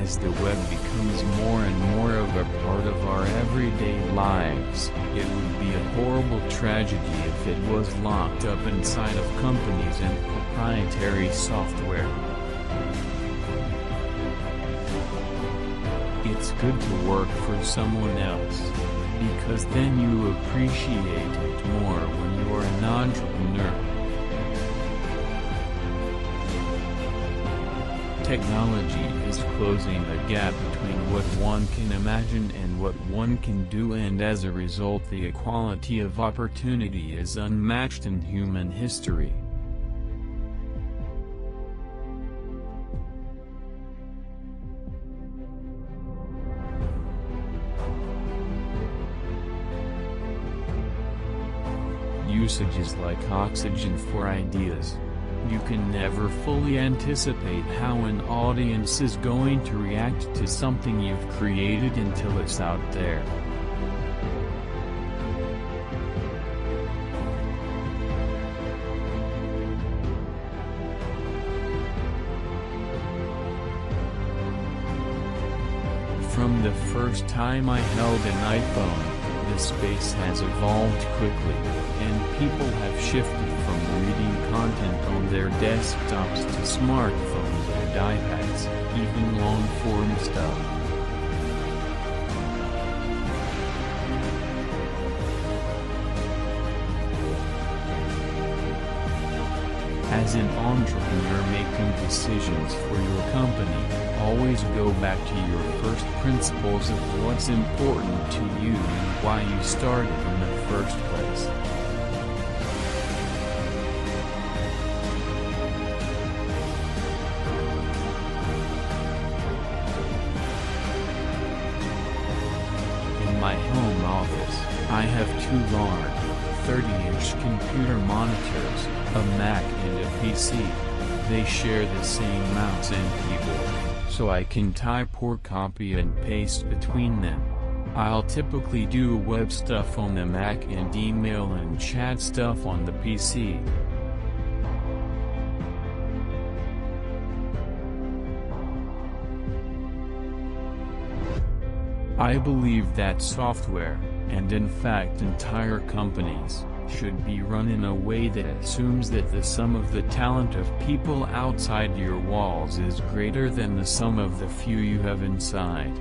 As the web becomes more and more of a part of our everyday lives, it would be a horrible tragedy if it was locked up inside of companies and proprietary software. It's good to work for someone else, because then you appreciate it more when you are an entrepreneur. Technology is closing the gap between what one can imagine and what one can do, and as a result the equality of opportunity is unmatched in human history. Usage is like oxygen for ideas. You can never fully anticipate how an audience is going to react to something you've created until it's out there. From the first time I held an iPhone, the space has evolved quickly, and people have shifted from reading content on their desktops to smartphones and iPads, even long-form stuff. As an entrepreneur making decisions for your company, always go back to your first principles of what's important to you and why you started in the first place. In my home office, I have two large, 30-inch computer monitors, a Mac and a PC. They share the same mouse and keyboard, so I can type or copy and paste between them. I'll typically do web stuff on the Mac and email and chat stuff on the PC. I believe that software, and in fact entire companies, should be run in a way that assumes that the sum of the talent of people outside your walls is greater than the sum of the few you have inside.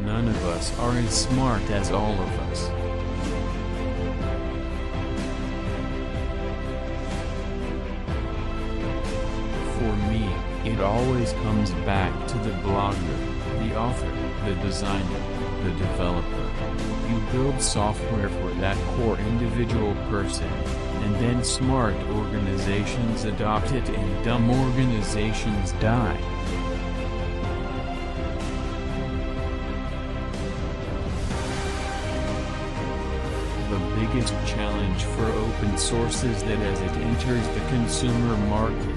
None of us are as smart as all of us. For me, it always comes back to the blogger, the author, the designer, the developer. You build software for that core individual person, and then smart organizations adopt it and dumb organizations die. The biggest challenge for open source is that as it enters the consumer market,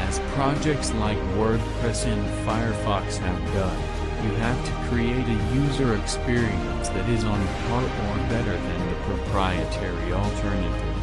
as projects like WordPress and Firefox have done, you have to create a user experience that is on par or better than the proprietary alternative.